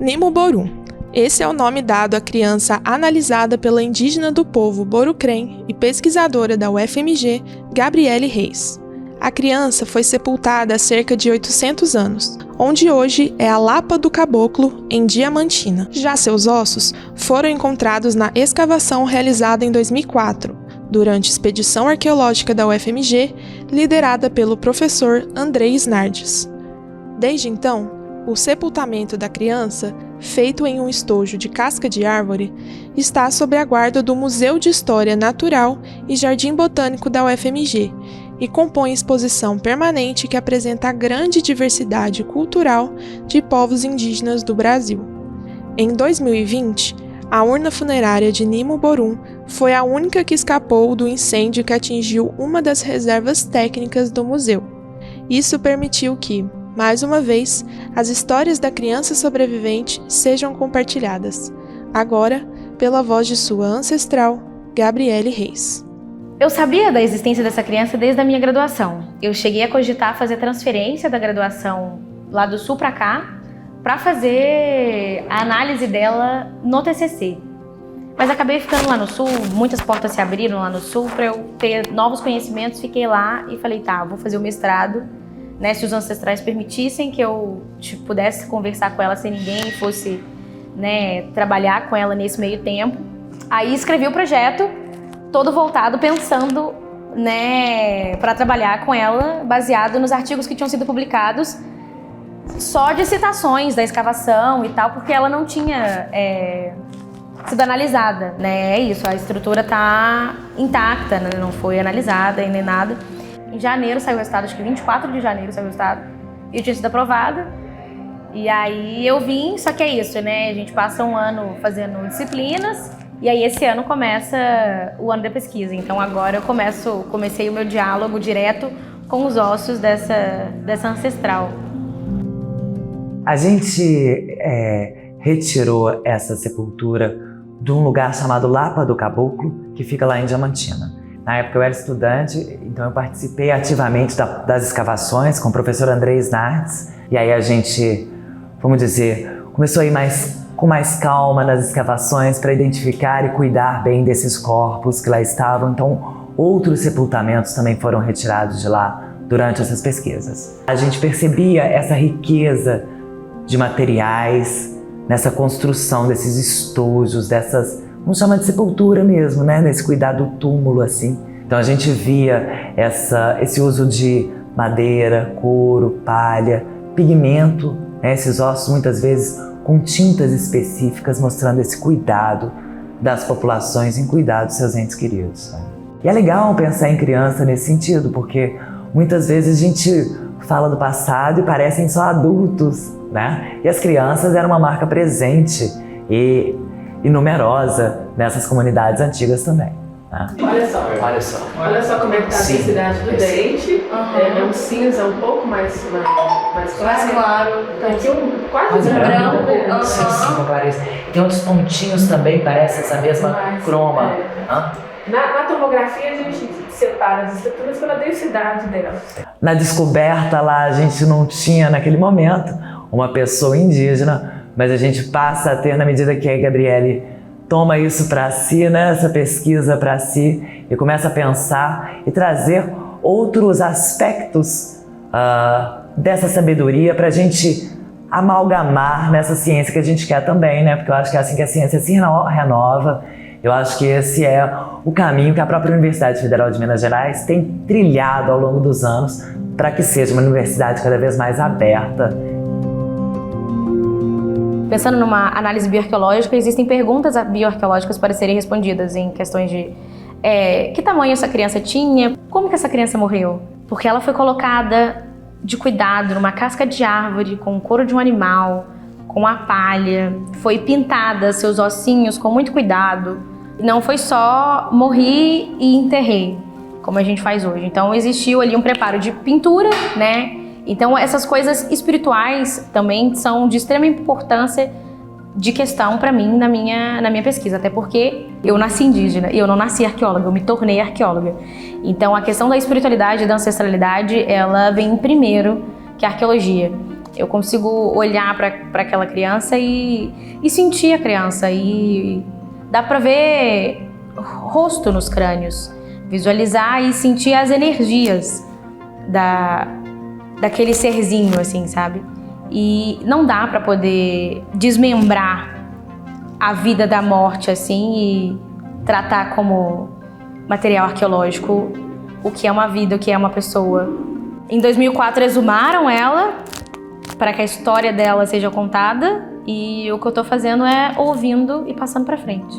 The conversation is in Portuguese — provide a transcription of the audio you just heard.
Nimo Borum. Esse é o nome dado à criança analisada pela indígena do povo Borucrém e pesquisadora da UFMG, Gabriele Reis. A criança foi sepultada há cerca de 800 anos, onde hoje é a Lapa do Caboclo, em Diamantina. Já seus ossos foram encontrados na escavação realizada em 2004, durante expedição arqueológica da UFMG, liderada pelo professor Andrei Snardes. Desde então, o sepultamento da criança, feito em um estojo de casca de árvore, está sob a guarda do Museu de História Natural e Jardim Botânico da UFMG e compõe exposição permanente que apresenta a grande diversidade cultural de povos indígenas do Brasil. Em 2020, a urna funerária de Nimo Borum foi a única que escapou do incêndio que atingiu uma das reservas técnicas do museu. Isso permitiu que, mais uma vez, as histórias da criança sobrevivente sejam compartilhadas, agora pela voz de sua ancestral, Gabriele Reis. Eu sabia da existência dessa criança desde a minha graduação. Eu cheguei a cogitar fazer transferência da graduação lá do Sul para cá, para fazer a análise dela no TCC. Mas acabei ficando lá no Sul, muitas portas se abriram lá no Sul para eu ter novos conhecimentos. Fiquei lá e falei, tá, vou fazer o mestrado, né, se os ancestrais permitissem que eu pudesse conversar com ela sem ninguém, fosse, né, trabalhar com ela nesse meio tempo. Aí escrevi o projeto, todo voltado pensando, né, para trabalhar com ela, baseado nos artigos que tinham sido publicados, só de citações da escavação e tal, porque ela não tinha sido analisada, né? É isso, a estrutura tá intacta, né? Não foi analisada e nem nada. Em janeiro saiu o resultado, acho que 24 de janeiro saiu o resultado, e eu tinha sido aprovada. E aí eu vim, só que é isso, né? A gente passa um ano fazendo disciplinas, e aí esse ano começa o ano da pesquisa. Então agora eu comecei o meu diálogo direto com os ossos dessa ancestral. A gente retirou essa sepultura de um lugar chamado Lapa do Caboclo, que fica lá em Diamantina. Na época eu era estudante, então eu participei ativamente das escavações com o professor Andrei Snardes. E aí a gente, vamos dizer, começou a ir com mais calma nas escavações para identificar e cuidar bem desses corpos que lá estavam. Então outros sepultamentos também foram retirados de lá durante essas pesquisas. A gente percebia essa riqueza de materiais nessa construção desses estojos, dessas, vamos chamar de sepultura mesmo, né? Nesse cuidado do túmulo, assim. Então a gente via esse uso de madeira, couro, palha, pigmento, né? Esses ossos muitas vezes com tintas específicas, mostrando esse cuidado das populações em cuidar dos seus entes queridos. Né? E é legal pensar em criança nesse sentido, porque muitas vezes a gente fala do passado e parecem só adultos, né? E as crianças eram uma marca presente e numerosa nessas comunidades antigas também. Né? Olha só como é que tá a densidade do dente. É um cinza um pouco mais claro. Tem aqui quase branco. Sim, tem outros pontinhos também, parece essa mesma croma. Na tomografia a gente separa as estruturas pela densidade delas. Na descoberta lá a gente não tinha naquele momento uma pessoa indígena, mas a gente passa a ter na medida que a Gabriele toma isso para si, né, essa pesquisa para si, e começa a pensar e trazer outros aspectos dessa sabedoria para a gente amalgamar nessa ciência que a gente quer também, né? Porque eu acho que é assim que a ciência se renova. Eu acho que esse é o caminho que a própria Universidade Federal de Minas Gerais tem trilhado ao longo dos anos para que seja uma universidade cada vez mais aberta. Pensando numa análise bioarqueológica, existem perguntas bioarqueológicas para serem respondidas em questões de que tamanho essa criança tinha, como que essa criança morreu, porque ela foi colocada de cuidado numa casca de árvore com o couro de um animal, com a palha, foi pintada seus ossinhos com muito cuidado. Não foi só morri e enterrei, como a gente faz hoje. Então existiu ali um preparo de pintura, né? Então essas coisas espirituais também são de extrema importância de questão para mim na minha pesquisa, até porque eu nasci indígena, eu não nasci arqueóloga, eu me tornei arqueóloga. Então a questão da espiritualidade e da ancestralidade, ela vem primeiro que a arqueologia. Eu consigo olhar para aquela criança e sentir a criança. E dá para ver rosto nos crânios. Visualizar e sentir as energias daquele serzinho, assim, sabe? E não dá para poder desmembrar a vida da morte, assim, e tratar como material arqueológico o que é uma vida, o que é uma pessoa. Em 2004, exumaram ela para que a história dela seja contada, e o que eu tô fazendo é ouvindo e passando para frente.